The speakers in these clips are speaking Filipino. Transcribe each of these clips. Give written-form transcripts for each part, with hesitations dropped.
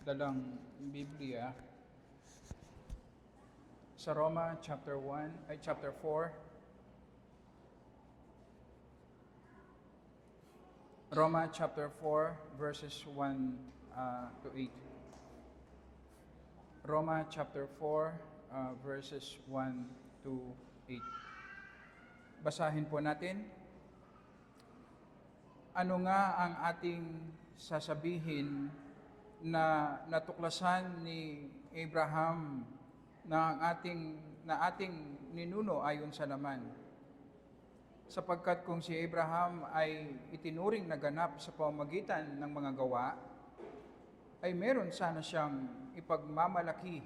dalang Biblia sa Roma chapter 4. Roma chapter 4 verses 1 to 8. Roma chapter 4 verses 1 to 8. Basahin po natin. Ano nga ang ating sasabihin na natuklasan ni Abraham na ating ninuno ayon sa laman? Sapagkat kung si Abraham ay itinuring na ganap sa pamamagitan ng mga gawa, ay meron sana siyang ipagmamalaki,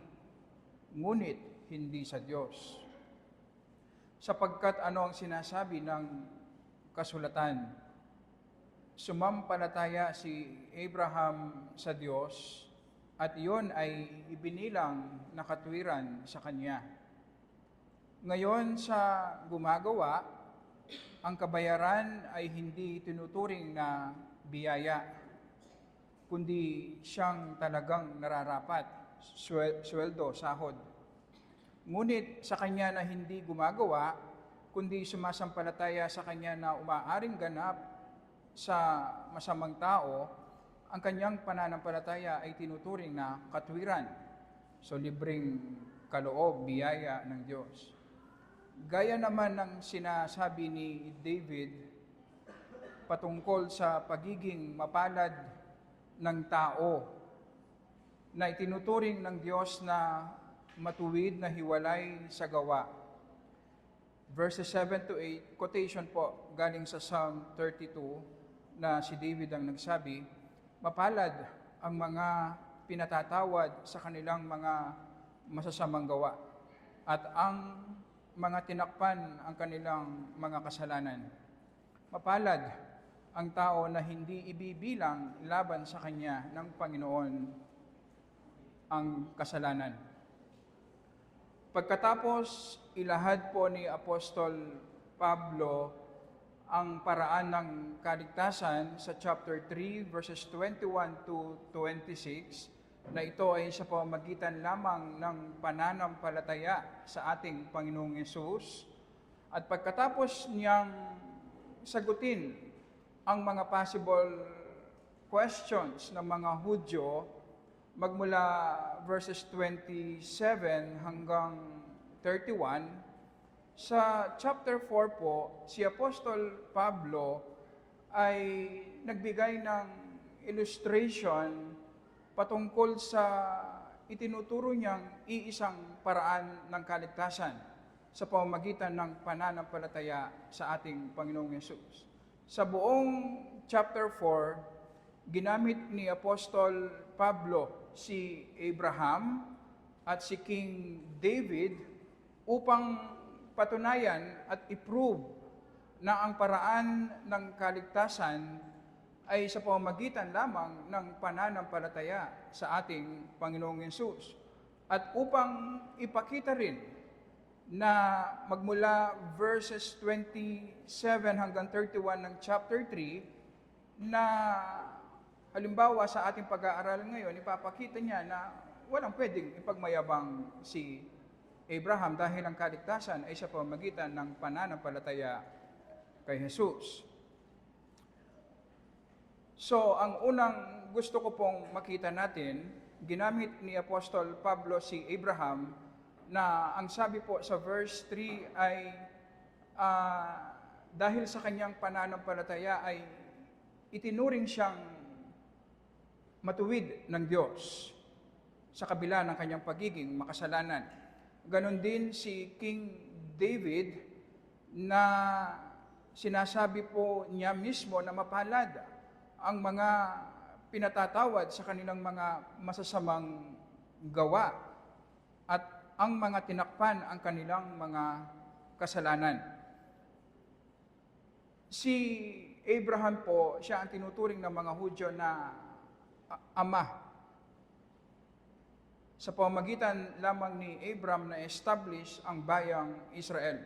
ngunit hindi sa Diyos. Sapagkat ano ang sinasabi ng kasulatan? Sumampalataya si Abraham sa Diyos at iyon ay ibinilang na katwiran sa kanya. Ngayon sa gumagawa, ang kabayaran ay hindi tinuturing na biyaya, kundi siyang talagang nararapat, sweldo, sahod. Ngunit sa kanya na hindi gumagawa, kundi sumasampalataya sa kanya na umaaring ganap sa masamang tao, ang kanyang pananampalataya ay tinuturing na katwiran. So libreng kaloob, biyaya ng Diyos. Gaya naman ng sinasabi ni David patungkol sa pagiging mapalad ng tao na itinuturing ng Diyos na matuwid na hiwalay sa gawa. Verses 7 to 8, quotation po galing sa Psalm 32 na si David ang nagsabi, mapalad ang mga pinatatawad sa kanilang mga masasamang gawa at ang mga tinakpan ang kanilang mga kasalanan. Mapalad ang tao na hindi ibibilang laban sa kanya ng Panginoon ang kasalanan. Pagkatapos ilahad po ni Apostol Pablo ang paraan ng kaligtasan sa chapter 3 verses 21 to 26 na ito ay sa pamamagitan lamang ng pananampalataya sa ating Panginoong Yesus, at pagkatapos niyang sagutin ang mga possible questions ng mga Hudyo magmula verses 27 hanggang 31, sa chapter 4 po, si Apostol Pablo ay nagbigay ng illustration patungkol sa itinuturo niyang iisang paraan ng kaligtasan sa pamamagitan ng pananampalataya sa ating Panginoong Yesus. Sa buong chapter 4, ginamit ni Apostol Pablo si Abraham at si King David upang patunayan at i-prove na ang paraan ng kaligtasan ay sa pamamagitan lamang ng pananampalataya sa ating Panginoong Yesus. At upang ipakita rin na magmula verses 27 hanggang 31 ng chapter 3, na halimbawa sa ating pag-aaral ngayon, ipapakita niya na walang pwedeng ipagmayabang si Abraham dahil ang kaligtasan ay sa pamamagitan ng pananampalataya kay Jesus. So, ang unang gusto ko pong makita natin, ginamit ni Apostol Pablo si Abraham na ang sabi po sa verse 3 ay dahil sa kanyang pananampalataya ay itinuring siyang matuwid ng Diyos sa kabila ng kanyang pagiging makasalanan. Ganon din si King David na sinasabi po niya mismo na mapalad ang mga pinatatawad sa kanilang mga masasamang gawa at ang mga tinakpan ang kanilang mga kasalanan. Si Abraham po, siya ang tinuturing ng mga Hudyo na ama. Sa pamamagitan lamang ni Abraham na establish ang bayang Israel.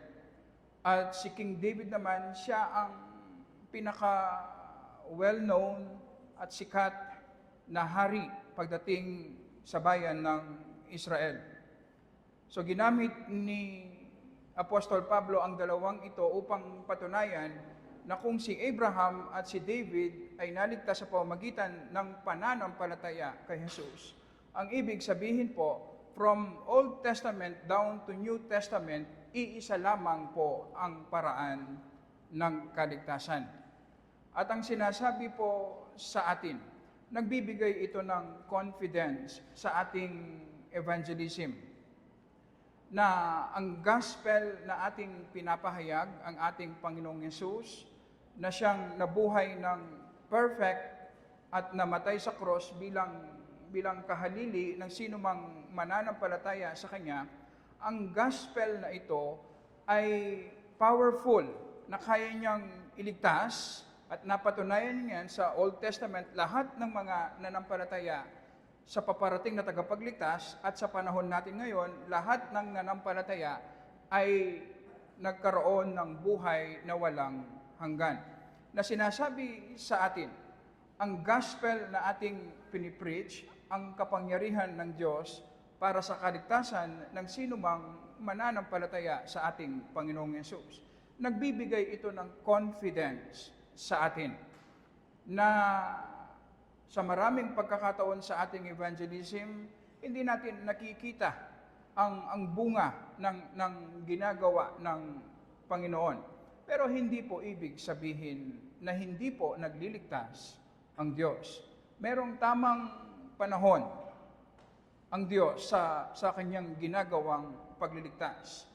At si King David naman, siya ang pinaka well-known at sikat na hari pagdating sa bayan ng Israel. So ginamit ni Apostol Pablo ang dalawang ito upang patunayan na kung si Abraham at si David ay naligtas sa pamamagitan ng pananampalataya kay Jesus, ang ibig sabihin po, from Old Testament down to New Testament, iisa lamang po ang paraan ng kaligtasan. At ang sinasabi po sa atin, nagbibigay ito ng confidence sa ating evangelism, na ang gospel na ating pinapahayag, ang ating Panginoong Yesus, na siyang nabuhay ng perfect at namatay sa cross bilang kahalili ng sino mang mananampalataya sa Kanya, ang gospel na ito ay powerful, na kaya niyang iligtas, at napatunayan niyan sa Old Testament lahat ng mga nanampalataya sa paparating na tagapagligtas, at sa panahon natin ngayon, lahat ng nanampalataya ay nagkaroon ng buhay na walang hanggan. Na sinasabi sa atin, ang gospel na ating pinipreach, ang kapangyarihan ng Diyos para sa kaligtasan ng sinumang mananampalataya sa ating Panginoong Yesus. Nagbibigay ito ng confidence sa atin na sa maraming pagkakataon sa ating evangelism, hindi natin nakikita ang bunga ng ginagawa ng Panginoon. Pero hindi po ibig sabihin na hindi po nagliligtas ang Diyos. Merong tamang panahon ang Diyos sa kanyang ginagawang pagliligtas.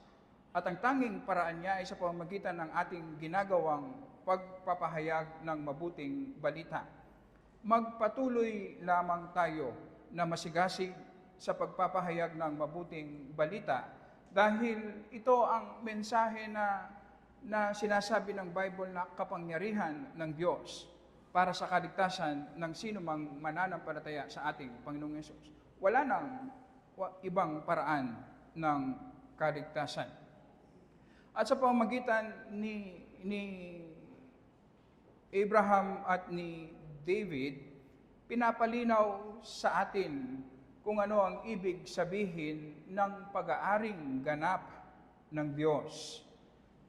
At ang tanging paraan niya ay sa pamamagitan ng ating ginagawang pagpapahayag ng mabuting balita. Magpatuloy lamang tayo na masigasig sa pagpapahayag ng mabuting balita, dahil ito ang mensahe na sinasabi ng Bible na kapangyarihan ng Diyos para sa kaligtasan ng sino mang mananampalataya sa ating Panginoong Yesus. Wala nang ibang paraan ng kaligtasan. At sa pamamagitan ni Abraham at ni David, pinapalinaw sa atin kung ano ang ibig sabihin ng pag-aaring ganap ng Diyos.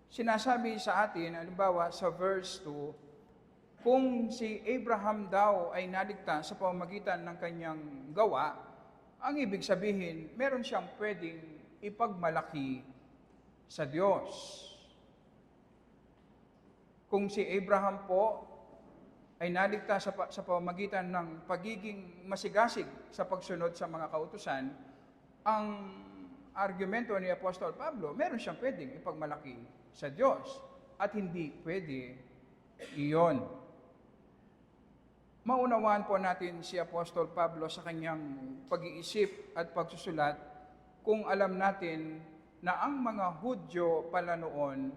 Sinasabi sa atin, halimbawa sa verse 2, kung si Abraham daw ay naligtas sa pamamagitan ng kanyang gawa, ang ibig sabihin, meron siyang pwedeng ipagmalaki sa Diyos. Kung si Abraham po ay naligtas sa pamamagitan ng pagiging masigasig sa pagsunod sa mga kautusan, ang argumento ni Apostol Pablo, meron siyang pwedeng ipagmalaki sa Diyos, at hindi pwede iyon. Maunawaan po natin si Apostol Pablo sa kanyang pag-iisip at pagsusulat kung alam natin na ang mga Hudyo pala noon,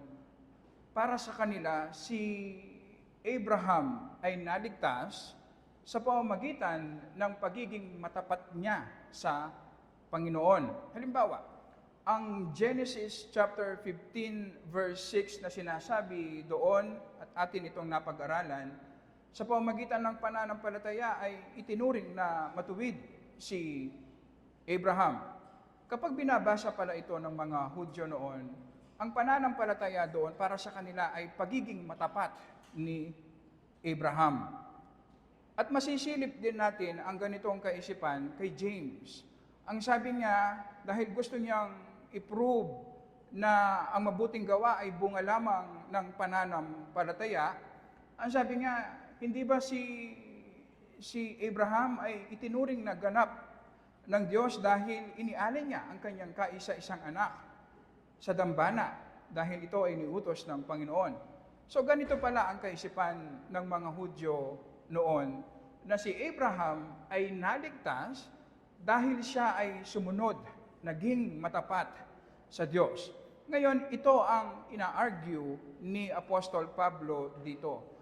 para sa kanila si Abraham ay naligtas sa pamamagitan ng pagiging matapat niya sa Panginoon. Halimbawa, ang Genesis chapter 15 verse 6 na sinasabi doon, at atin itong napag-aralan, sa pamamagitan ng pananampalataya ay itinuring na matuwid si Abraham. Kapag binabasa pala ito ng mga Hudyo noon, ang pananampalataya doon para sa kanila ay pagiging matapat ni Abraham. At masisilip din natin ang ganitong kaisipan kay James. Ang sabi niya, dahil gusto niyang i-prove na ang mabuting gawa ay bunga lamang ng pananampalataya, ang sabi niya, hindi ba si Abraham ay itinuring na ganap ng Diyos dahil inialay niya ang kanyang kaisa-isang anak sa dambana dahil ito ay niutos ng Panginoon. So ganito pala ang kaisipan ng mga Hudyo noon, na si Abraham ay naligtas dahil siya ay sumunod, naging matapat sa Diyos. Ngayon, ito ang ina-argue ni Apostol Pablo dito.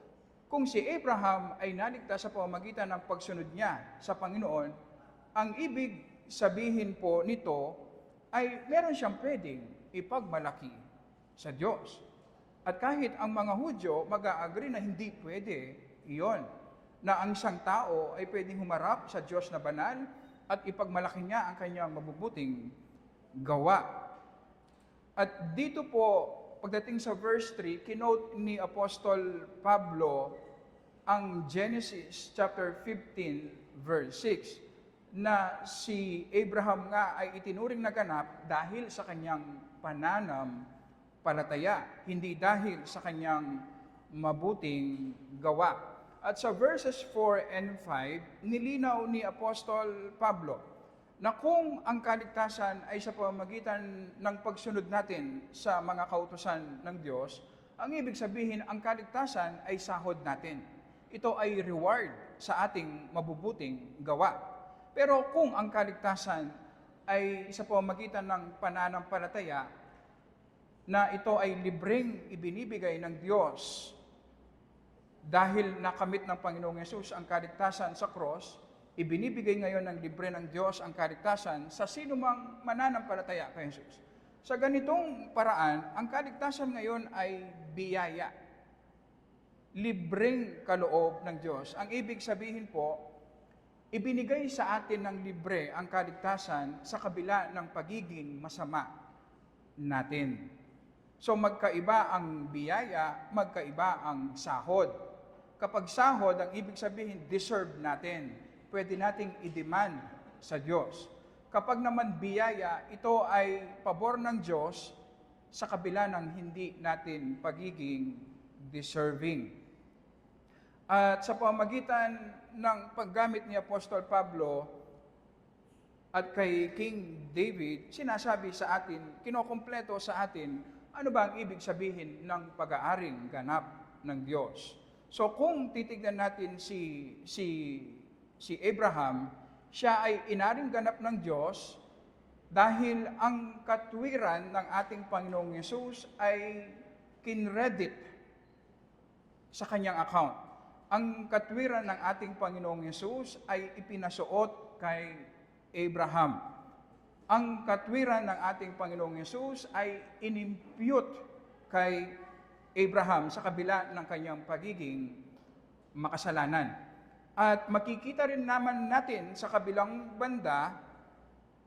Kung si Abraham ay naligtas sa pamamagitan ng pagsunod niya sa Panginoon, ang ibig sabihin po nito ay meron siyang pwedeng ipagmalaki sa Diyos. At kahit ang mga Hudyo mag-a-agree na hindi pwede iyon. na ang isang tao ay pwedeng humarap sa Diyos na banal at ipagmalaki niya ang kanyang mabubuting gawa. At dito po, pagdating sa verse 3, kinote ni Apostol Pablo ang Genesis chapter 15, verse 6, na si Abraham nga ay itinuring na ganap dahil sa kanyang pananampalataya, hindi dahil sa kanyang mabuting gawa. At sa verses 4 and 5, nilinaw ni Apostol Pablo na kung ang kaligtasan ay sa pamamagitan ng pagsunod natin sa mga kautusan ng Diyos, ang ibig sabihin, ang kaligtasan ay sahod natin. Ito ay reward sa ating mabubuting gawa. Pero kung ang kaligtasan ay sa pamamagitan ng pananampalataya, na ito ay libreng ibinibigay ng Diyos dahil nakamit ng Panginoong Yesus ang kaligtasan sa cross, ibinibigay ngayon ng libre ng Diyos ang kaligtasan sa sinumang mananampalataya kay Jesus. Sa ganitong paraan, ang kaligtasan ngayon ay biyaya. Libreng kaloob ng Diyos. Ang ibig sabihin po, ibinigay sa atin ng libre ang kaligtasan sa kabila ng pagiging masama natin. So magkaiba ang biyaya, magkaiba ang sahod. Kapag sahod, ang ibig sabihin, deserve natin. Pwede nating i-demand sa Diyos. Kapag naman biyaya, ito ay pabor ng Diyos sa kabila ng hindi natin pagiging deserving. At sa pamamagitan ng paggamit ni Apostol Pablo at kay King David, sinasabi sa atin, kinokompleto sa atin, ano ba ang ibig sabihin ng pag-aaring ganap ng Diyos. So kung titignan natin si Abraham, siya ay inaring ganap ng Diyos dahil ang katwiran ng ating Panginoong Yesus ay kinredit sa kanyang account. Ang katwiran ng ating Panginoong Yesus ay ipinasuot kay Abraham. Ang katwiran ng ating Panginoong Yesus ay inimpute kay Abraham sa kabila ng kanyang pagiging makasalanan. At makikita rin naman natin sa kabilang banda,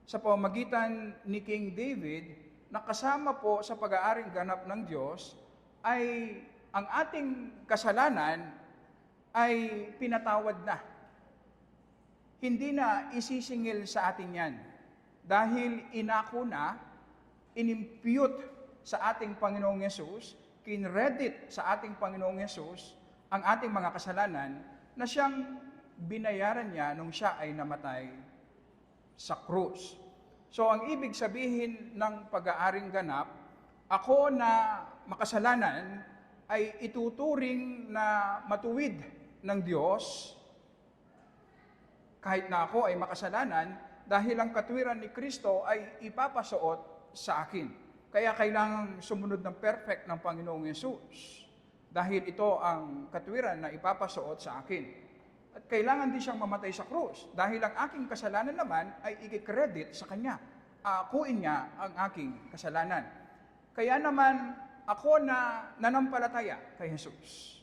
sa pamamagitan ni King David, na kasama po sa pag-aaring ganap ng Diyos, ay ang ating kasalanan ay pinatawad na. Hindi na isisingil sa atin yan. Dahil inako na, inimpute sa ating Panginoong Yesus, kinredit sa ating Panginoong Yesus, ang ating mga kasalanan, na siyang binayaran niya nung siya ay namatay sa krus. So ang ibig sabihin ng pag-aaring ganap, ako na makasalanan ay ituturing na matuwid ng Diyos, kahit na ako ay makasalanan, dahil ang katwiran ni Kristo ay ipapasuot sa akin. Kaya kailangang sumunod ng perfect ng Panginoong Yesus. Dahil ito ang katwiran na ipapasuot sa akin. At kailangan din siyang mamatay sa krus. Dahil ang aking kasalanan naman ay i-credit sa Kanya. Akuin niya ang aking kasalanan. Kaya naman ako na nanampalataya kay Jesus.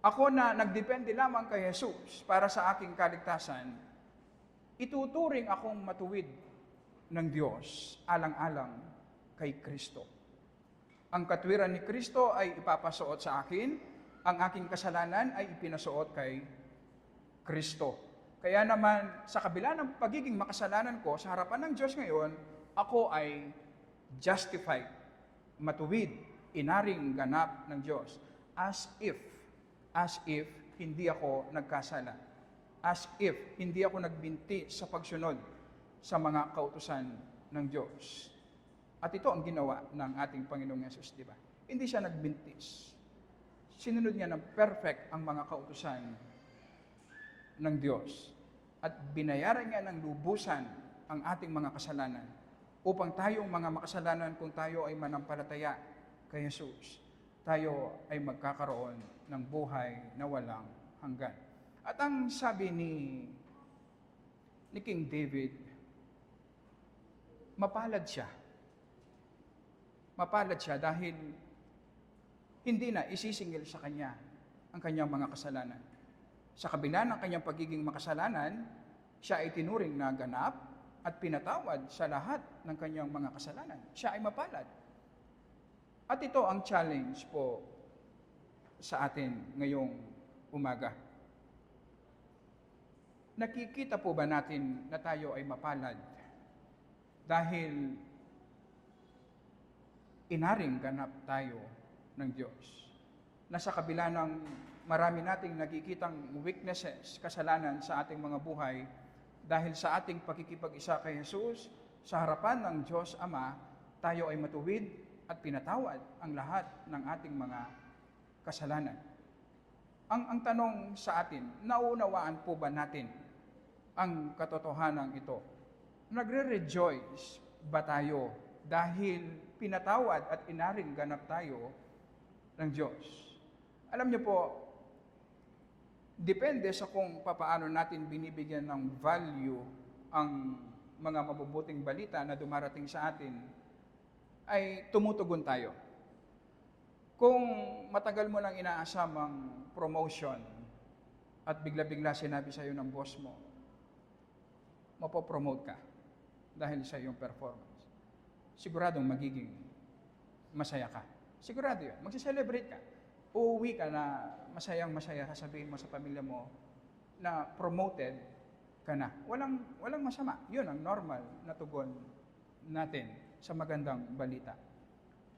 Ako na nagdepende lamang kay Jesus para sa aking kaligtasan, ituturing akong matuwid ng Diyos alang-alang kay Kristo. Ang katwiran ni Kristo ay ipapasuot sa akin, ang aking kasalanan ay ipinasuot kay Kristo. Kaya naman, sa kabila ng pagiging makasalanan ko, sa harapan ng Diyos ngayon, ako ay justified, matuwid, inaring ganap ng Diyos. As if hindi ako nagkasala. As if hindi ako nagbinti sa pagsunod sa mga kautusan ng Diyos. At ito ang ginawa ng ating Panginoong Yesus, di ba? Hindi siya nagbintis. Sinunod niya ng perfect ang mga kautusan ng Diyos. At binayaran niya ng lubusan ang ating mga kasalanan upang tayong mga makasalanan, kung tayo ay manampalataya kay Jesus, tayo ay magkakaroon ng buhay na walang hanggan. At ang sabi ni King David, mapalad siya. Mapalad siya dahil hindi na isisingil sa kanya ang kanyang mga kasalanan. Sa kabila ng kanyang pagiging makasalanan, siya ay tinuring na ganap at pinatawad sa lahat ng kanyang mga kasalanan. Siya ay mapalad. At ito ang challenge po sa atin ngayong umaga. Nakikita po ba natin na tayo ay mapalad dahil inaring ganap tayo ng Diyos? Na sa kabila ng marami nating nakikitang weaknesses, kasalanan sa ating mga buhay, dahil sa ating pakikipag-isa kay Jesus, sa harapan ng Diyos Ama, tayo ay matuwid at pinatawad ang lahat ng ating mga kasalanan. Ang tanong sa atin, nauunawaan po ba natin ang katotohanan ito? Nagre-rejoice ba tayo dahil pinatawad at inaring ganap tayo ng Diyos? Alam niyo po, depende sa kung papaano natin binibigyan ng value ang mga mabubuting balita na dumarating sa atin, ay tumutugon tayo. Kung matagal mo nang inaasam ang promotion at bigla-bigla sinabi sa iyo ng boss mo, mapopromote ka dahil sa iyong performance, siguradong magiging masaya ka. Sigurado yun. Magsiselebrate ka. Uuwi ka na masayang-masaya, sasabihin mo sa pamilya mo na promoted ka na. Walang masama. Yun ang normal na tugon natin sa magandang balita.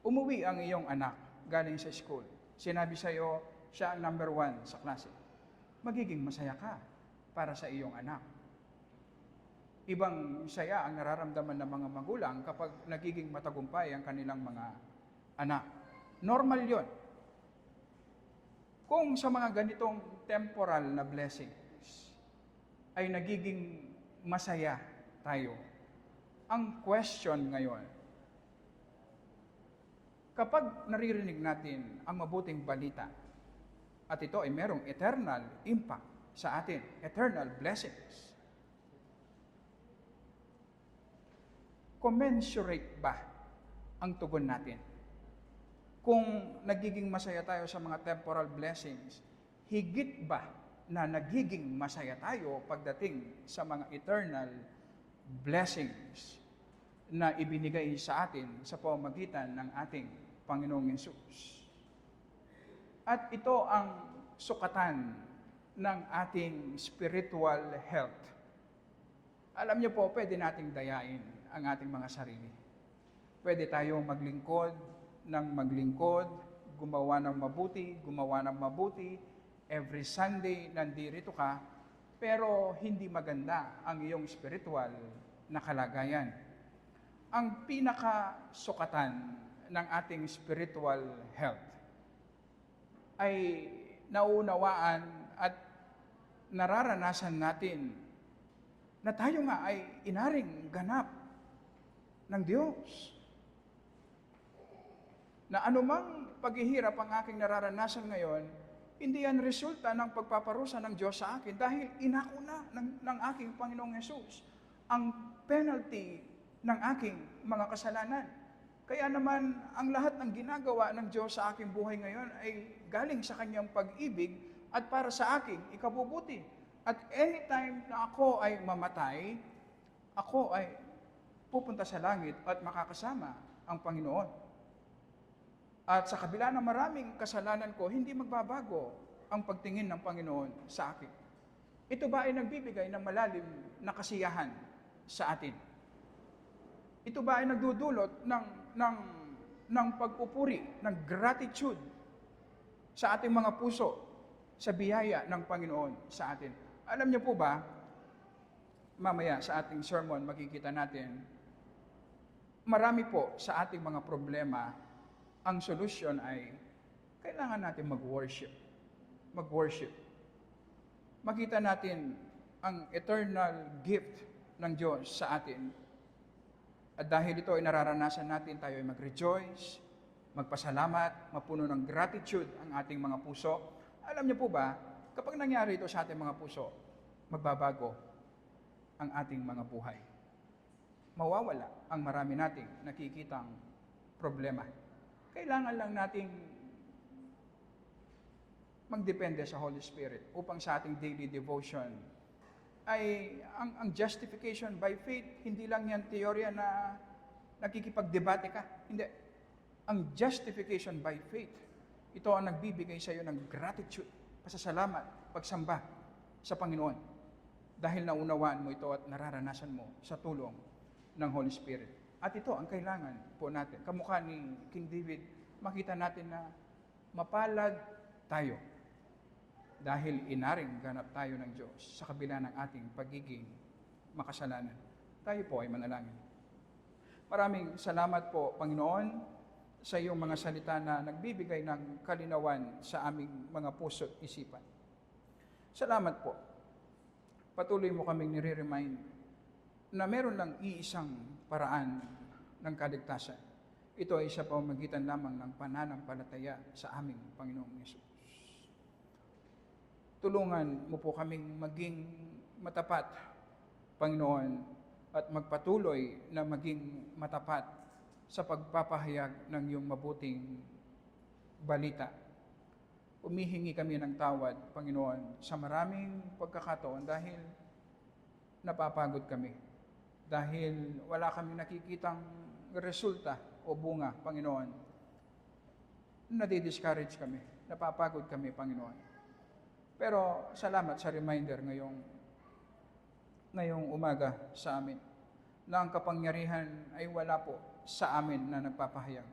Umuwi ang iyong anak galing sa school. Sinabi sa iyo, siya ang number 1 sa klase. Magiging masaya ka para sa iyong anak. Ibang saya ang nararamdaman ng mga magulang kapag nagiging matagumpay ang kanilang mga anak. Normal yon. Kung sa mga ganitong temporal na blessings ay nagiging masaya tayo, ang question ngayon, kapag naririnig natin ang mabuting balita at ito ay merong eternal impact sa atin, eternal blessings, commensurate ba ang tugon natin? Kung nagiging masaya tayo sa mga temporal blessings, higit ba na nagiging masaya tayo pagdating sa mga eternal blessings na ibinigay sa atin sa pamamagitan ng ating Panginoong Hesus? At ito ang sukatan ng ating spiritual health. Alam niyo po, pwede nating dayain ang ating mga sarili. Pwede tayong maglingkod, gumawa ng mabuti, every Sunday nandito ka, pero hindi maganda ang iyong spiritual na kalagayan. Ang pinakasukatan ng ating spiritual health ay nauunawaan at nararanasan natin na tayo nga ay inaring ganap ng Diyos. Na anumang paghihirap ang aking nararanasan ngayon, hindi yan resulta ng pagpaparusa ng Diyos sa akin dahil inako na ng aking Panginoong Hesus ang penalty ng aking mga kasalanan. Kaya naman, ang lahat ng ginagawa ng Diyos sa aking buhay ngayon ay galing sa Kanyang pag-ibig at para sa aking ikabubuti. At anytime na ako ay mamatay, ako ay pupunta sa langit at makakasama ang Panginoon. At sa kabila ng maraming kasalanan ko, hindi magbabago ang pagtingin ng Panginoon sa akin. Ito ba ay nagbibigay ng malalim na kasiyahan sa atin? Ito ba ay nagdudulot ng pagpupuri, ng gratitude sa ating mga puso sa biyaya ng Panginoon sa atin? Alam niyo po ba, mamaya sa ating sermon makikita natin, marami po sa ating mga problema, ang solusyon ay kailangan natin mag-worship. Mag-worship. Makita natin ang eternal gift ng Diyos sa atin. At dahil ito ay nararanasan natin, tayo ay mag-rejoice, magpasalamat, mapuno ng gratitude ang ating mga puso. Alam niyo po ba, kapag nangyari ito sa ating mga puso, magbabago ang ating mga buhay. Mawawala ang marami nating nakikitang problema. Kailangan lang nating magdepende sa Holy Spirit upang sa ating daily devotion ay ang justification by faith, hindi lang yan teorya na nakikipagdebate ka. Hindi. Ang justification by faith, ito ang nagbibigay sa iyo ng gratitude, pasasalamat, pagsamba sa Panginoon. Dahil naunawaan mo ito at nararanasan mo sa tulong ng Holy Spirit. At ito ang kailangan po natin. Kamukha ni King David, makita natin na mapalad tayo dahil inaring ganap tayo ng Diyos sa kabila ng ating pagiging makasalanan. Tayo po ay manalangin. Maraming salamat po, Panginoon, sa iyong mga salita na nagbibigay ng kalinawan sa aming mga puso at isipan. Salamat po. Patuloy mo kaming nire-remind na meron lang iisang paraan ng kaligtasan. Ito ay sa pamamagitan lamang ng pananampalataya sa aming Panginoong Yesus. Tulungan mo po kaming maging matapat, Panginoon, at magpatuloy na maging matapat sa pagpapahayag ng iyong mabuting balita. Umihingi kami ng tawad, Panginoon, sa maraming pagkakataon dahil napapagod kami. Dahil wala kami nakikitang resulta o bunga, Panginoon. Nadi-discourage kami, napapagod kami, Panginoon. Pero salamat sa reminder ngayong umaga sa amin na ang kapangyarihan ay wala po sa amin na nagpapahayag.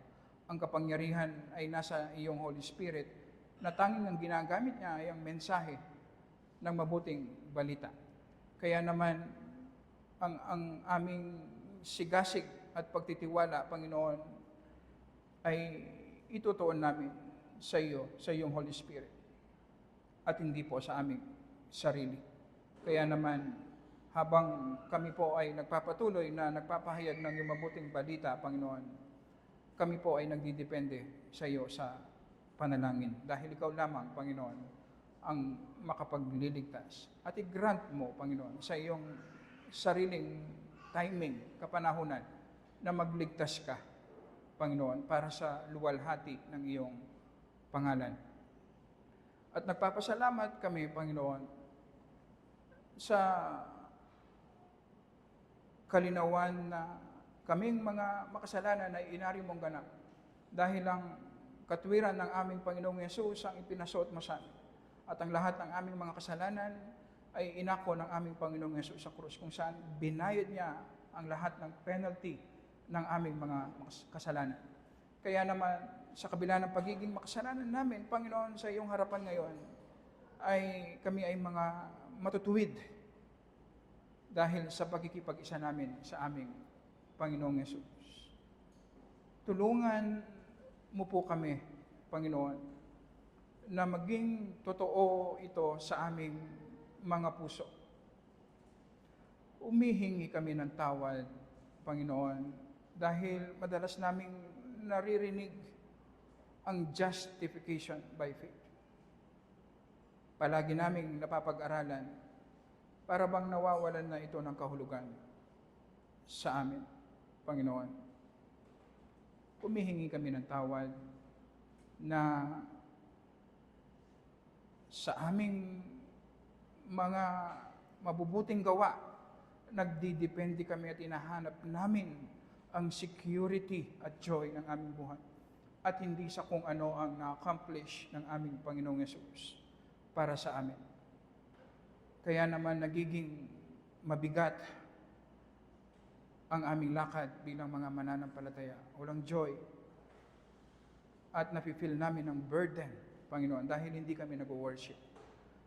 Ang kapangyarihan ay nasa iyong Holy Spirit na tanging ang ginagamit niya ay ang mensahe ng mabuting balita. Kaya naman ang aming sigasig at pagtitiwala, Panginoon, ay itutuon namin sa iyo, sa iyong Holy Spirit. At hindi po sa aming sarili. Kaya naman, habang kami po ay nagpapatuloy na nagpapahayag ng iyong mabuting balita, Panginoon, kami po ay nagdidepende sa iyo sa panalangin. Dahil ikaw lamang, Panginoon, ang makapagliligtas. At i-grant mo, Panginoon, sa iyong sariling timing, kapanahunan, na magligtas ka, Panginoon, para sa luwalhati ng iyong pangalan. At nagpapasalamat kami, Panginoon, sa kalinawan na kaming mga makasalanan ay inari mong ganap dahil ang katwiran ng aming Panginoong Yesus ang ipinasuot mo sa amin. At ang lahat ng aming mga kasalanan ay inako ng aming Panginoong Yesus sa krus kung saan binayad niya ang lahat ng penalty ng aming mga kasalanan. Kaya naman, sa kabila ng pagiging makasalanan namin, Panginoon, sa iyong harapan ngayon, ay kami ay mga matutuwid dahil sa pagkikipag-isa namin sa aming Panginoong Yesus. Tulungan mo po kami, Panginoon, na maging totoo ito sa aming mga puso. Umihingi kami ng tawad, Panginoon, dahil madalas naming naririnig ang justification by faith. Palagi naming napapag-aralan para bang nawawalan na ito ng kahulugan sa amin, Panginoon. Humihingi kami ng tawad na sa aming mga mabubuting gawa, nagdidepende kami at inahanap namin ang security at joy ng aming buhay. At hindi sa kung ano ang na-accomplish ng aming Panginoong Yesus para sa amin. Kaya naman nagiging mabigat ang aming lakad bilang mga mananampalataya. Walang joy. At nafe-feel namin ang burden, Panginoon, dahil hindi kami nag-worship.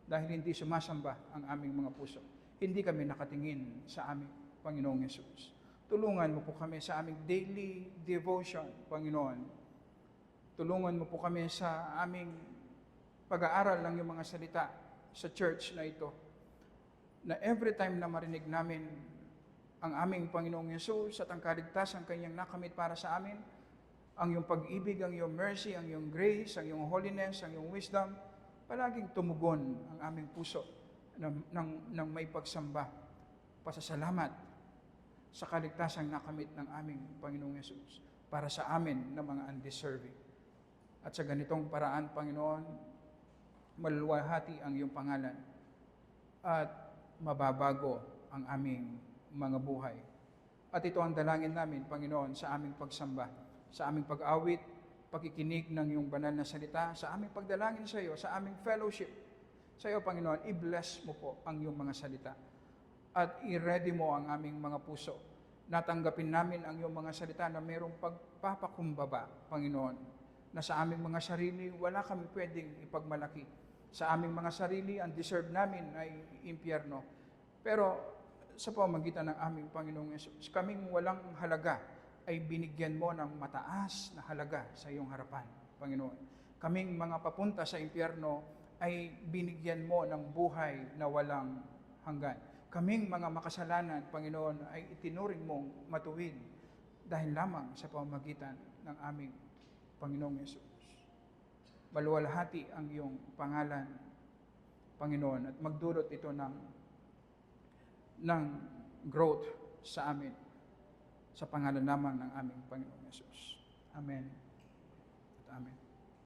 Dahil hindi sumasamba ang aming mga puso. Hindi kami nakatingin sa aming Panginoong Yesus. Tulungan mo po kami sa aming daily devotion, Panginoon. Tulungan mo po kami sa aming pag-aaral ng iyong mga salita sa church na ito. Na every time na marinig namin ang aming Panginoong Yesus at ang kaligtasan kanyang nakamit para sa amin, ang iyong pag-ibig, ang iyong mercy, ang iyong grace, ang iyong holiness, ang iyong wisdom, palaging tumugon ang aming puso ng may pagsamba, pasasalamat sa kaligtasang nakamit ng aming Panginoong Yesus para sa amin na mga undeserving. At sa ganitong paraan, Panginoon, maluwalhati ang iyong pangalan at mababago ang aming mga buhay. At ito ang dalangin namin, Panginoon, sa aming pagsamba, sa aming pag-awit, pakikinig ng iyong banal na salita, sa aming pagdalangin sa iyo, sa aming fellowship sa iyo, Panginoon. I-bless mo po ang iyong mga salita at i-ready mo ang aming mga puso. Natanggapin namin ang iyong mga salita na mayroong pagpapakumbaba, Panginoon, na sa aming mga sarili, wala kami pwedeng ipagmalaki. Sa aming mga sarili, ang deserve namin ay impyerno. Pero sa pamamagitan ng aming Panginoong Yesus, kaming walang halaga ay binigyan mo ng mataas na halaga sa iyong harapan, Panginoon. Kaming mga papunta sa impyerno ay binigyan mo ng buhay na walang hanggan. Kaming mga makasalanan, Panginoon, ay itinuring mong matuwid dahil lamang sa pamamagitan ng aming Panginoong Yesus. Maluwalhati ang iyong pangalan, Panginoon, at magdulot ito ng growth sa amin, sa pangalan lamang ng aming Panginoong Yesus. Amen at amen.